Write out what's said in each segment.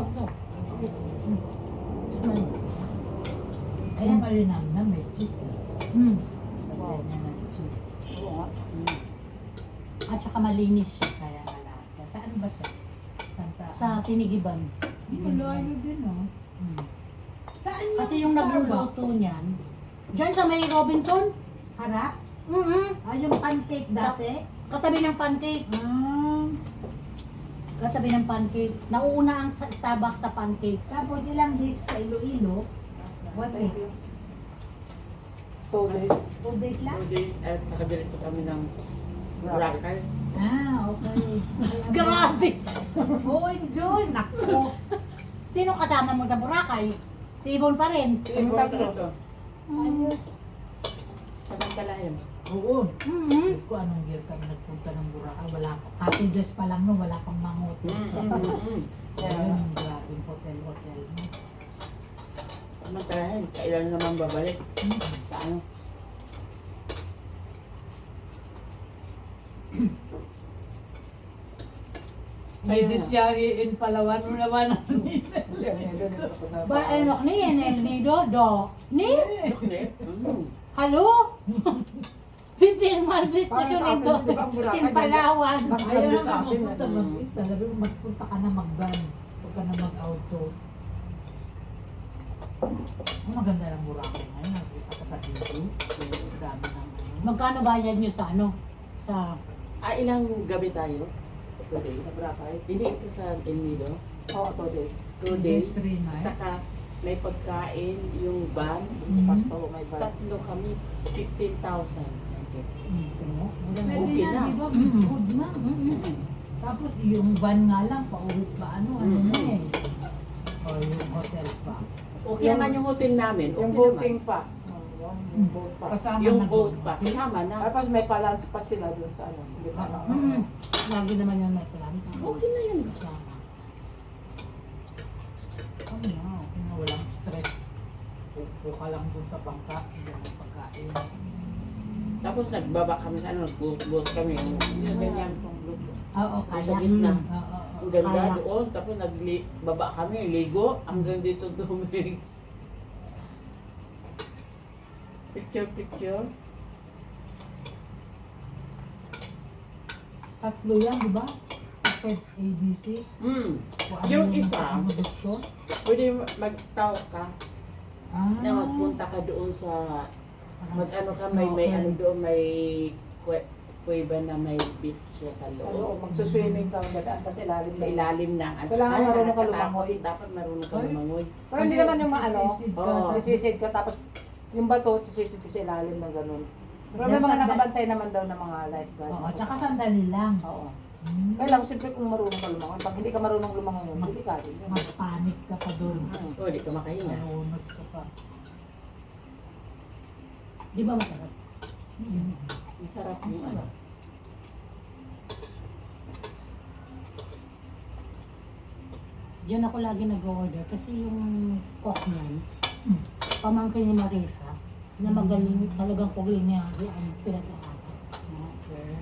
ito. Kaya malinam na may cheese. Wow. Lagyan niya ng cheese. Oo nga. At saka malinis siya kaya malasa. Saan ba siya? Sa Tinigiban. Malayo din, oh. Saan yung Kasi yung Starbucks? nagluluto niyan, dyan sa may Robinson, Harap? Ah, yung pancake dati? katabi ng pancake. Katabi ng pancake. Nauuna ang Starbucks sa pancake. Tapos ilang days sa Iloilo? One day? 2 days. 2 days lang? At saka diretso kami ng Boracay. Ah, okay. Grabe! Oh, enjoy! Naku! Sino kasama mo sa Boracay? Si Ibon pa rin. Yung tatlo. Ayos. Samantalahin. Oo. Mm-hmm. Ko anong year kami nagpunta ng Boracay. Wala pa. Happy days pa lang no, wala pang mangot. Ayun, grabing hotel. Samantalahin. Kailan naman babalik? Sa ano? May disyari in Palawan mo naman. Ba, ano ni El Nido, do? Ni? Halo? Pipirmal visto Parang sa nito. atin, di ba, ang Boracay, In Palawan. Ayaw Ayaw na sa atin, magpunta mag-isa. Sabi mo, magpunta ka na mag-van. Huwag ka na mag-auto. Ang maganda ng Boracay ngayon. Nakita ka pa dito. Dami ng ano. Magkano bayad niyo sa ano? Sa Ilang gabi tayo? 2 days. Sa Boracay. Hindi ito sa El Nido. Oo, 2 days. 2 days. 3 nights. Saka may pagkain, yung van. Pasto, may bar. Tatlo kami, 15,000. Pwede Okay na, na. di ba? Food na. Tapos yung van nga lang, paulit pa ano na eh. O yung hotel pa. Okay naman yung hotel namin. Yung Okay boating naman. pa. Yung boat pa. Kasama Yung na boat doon. pa. Kasama na. Tapos may balance pa sila dun sa ano. Hindi pa na. Lagi naman yan may plan. Okay na yun. Kasama. Ano na, kung walang stress. Upo ka lang dun sa bangka, hindi ang pagkain. Tapos nagbaba kami sa ano, nag-boat kami. Yung ganyan. Oo, Nasa kaya. gitna. Oo. Ang ganda Kaya. doon. Tapos nagbaba kami, ligo. Hanggang dito dumig. Picture. Tatlo yan, di ba? Ticket ABC. Kung ano Yung isa, ano gusto. pwede mag-tawag ka. Na Ah, magpunta ka doon sa mag-ano ka, may ano doon, may kuweba na may beach siya sa Sa loob. loob, magsuswimming ka, dadaan ka sa ilalim. Sa ilalim ng ano. Kailangan marunong ka lumangoy. Dapat marunong ka Ay. lumangoy. Pero hindi naman yung mga ano, Sisid ka. Oo. nasisid ka tapos yung bato, sisisid ko sa ilalim ng ganun. Pero may mga nakabantay naman daw ng mga lifeguard. Oo, tsaka sandali lang. Oo. Hmm. Kailangan siyempre kung marunong ka lumangoy. Pag hindi ka marunong lumangoy, hindi ka din. yun. Magpanik ka pa doon. O, di ka makahinga. Marunot ka pa. Di ba masarap? Masarap yung ano. Diyan ako lagi nag-order kasi yung cook niyan, pamangkin ni Marisa, na magaling talagang kulinary ang pinag-aaral. Okay.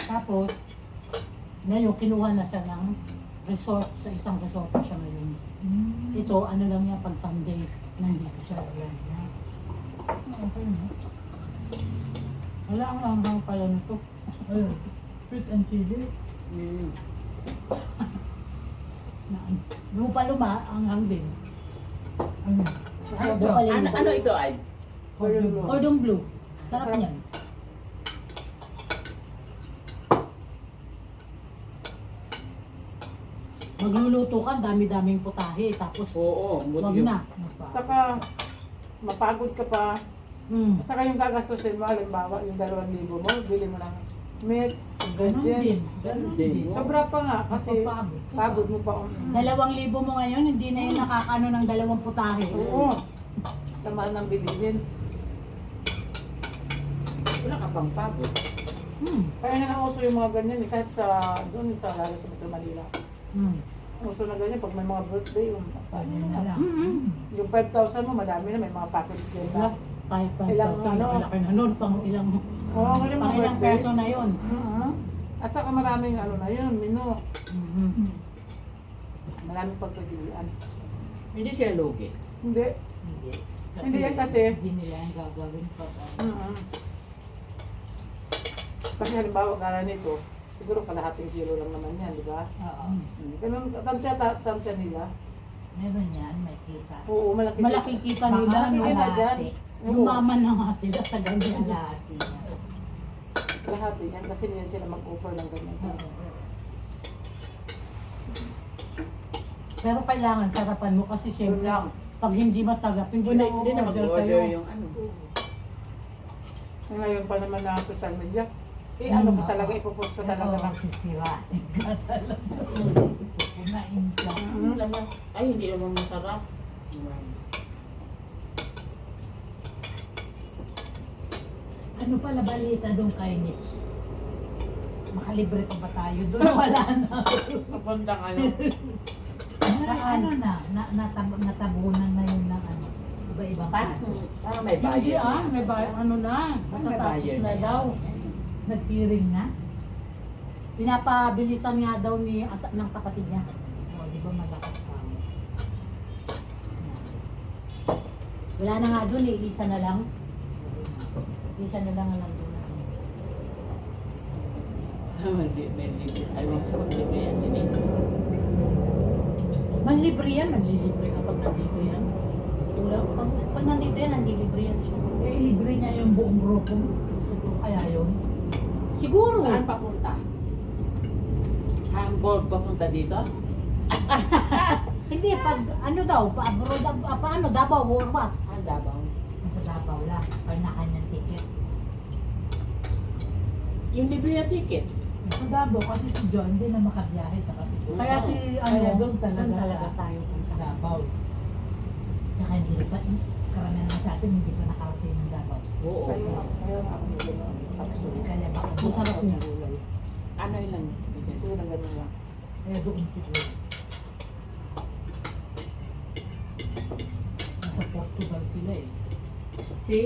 Tapos, ngayon kinuha na siya ng resort, sa isang resort na siya ngayon. Ito, ano lang niya, pag Sunday, nandito siya. Okay na. Wala ang hanghang pala nito. Ayun. Sweet and chili. Lupa-luma, ang hangding. Ano? Ano ito ay? Cordon bleu. Sarap niyan. Magluluto ka, dami-daming putahe, tapos Oo, wag na. Saka, mapagod ka pa. Saka Saka yung gagastusin mo, halimbawa, yung 2,000 mo, bili mo ng milk, Ganon din. ingredients. Ganon din. din. Sobra pa nga kasi Mapapagod ka pa. pagod mo pa. 2,000 mo ngayon, hindi na yun nakakano ng 2 putahe. Oo. Sa mahal ng bilihin. Wala ka pang pagod. Kaya nga nauso yung mga ganyan eh, kahit sa doon sa lalo sa Metro Manila. Uso na ganyan pag may mga birthday, yung, Ayun na lang. yung 5,000 mo, madami na, may mga package din na. Kahit pa Ilang ilang ano? malaki na nun, pang ilang, Oo, ganyan pang mga ilang birthday. peso na yun. At saka maraming ano na yun, mino. Mhm. Maraming pagpagilian. Hindi siya lugi. Hindi. Hindi. Hindi yan kasi. Hindi nila yung gagawin pa. Kasi halimbawa kala nito, siguro kalahating kilo lang naman yan, di ba? Oo. Ganun, tamsya nila. Meron yan, may kita. Oo, malaki. Malaki kita nila, Malaki no? kita dyan. Yumaman na nga sila sa ganyan. Kalahati yan. Lahat yan, kasi niyan sila mag-offer ng ganyan. Pero kailangan sarapan mo kasi syempre, Yun lang. pag hindi matagap, hindi na Hindi na order mag-order kayo. yung ano. Ngayon pa naman na social media, ano ko talaga, ipopost ko talaga Oo, ng sisirain ka talaga. Pupunain ka. Ay, hindi naman masarap. Ano pala balita doon kay Nit? Makalibre pa ba tayo doon? Wala na. Papuntang ano. Natabunan na yun ng ano. Iba-ibang kaso. Parang may Hindi bayad. may bayad, ano na, matatapos bayad na na daw. Nag-hearing na? Pinapabilisan nga daw ni ng kapatid niya. O, di ba malakas pa mo? Wala na nga doon eh, isa na lang. Isa na lang ang nandun. Ay, mag-libre yan si Nick. Manlibre yan, manlilibre kapag nandito yan. Wala, pag nandito yan, nandilibre yan siya. Eh, libre niya yung buong grupo. Kaya yun. Siguro. Saan papunta? Hamburg papunta dito? Hindi, pag ano daw, paano, Davao or what? Ah, Davao. Sa Davao lang. Pag na kanyang ticket. Yung libre na ticket. Sa Davao kasi si John hindi na makabiyahe. Kaya si Kaya doon talaga tayo. sa Davao. Tsaka hindi pa, karamihan na sa atin hindi pa nakarating ng Davao. Oo. Ngayon ako nagano, capsule. Kaya baka Masarap niya. Ano lang? Siguro na ganun lang. Kaya doon siguro. Nasa Portugal sila eh. Si?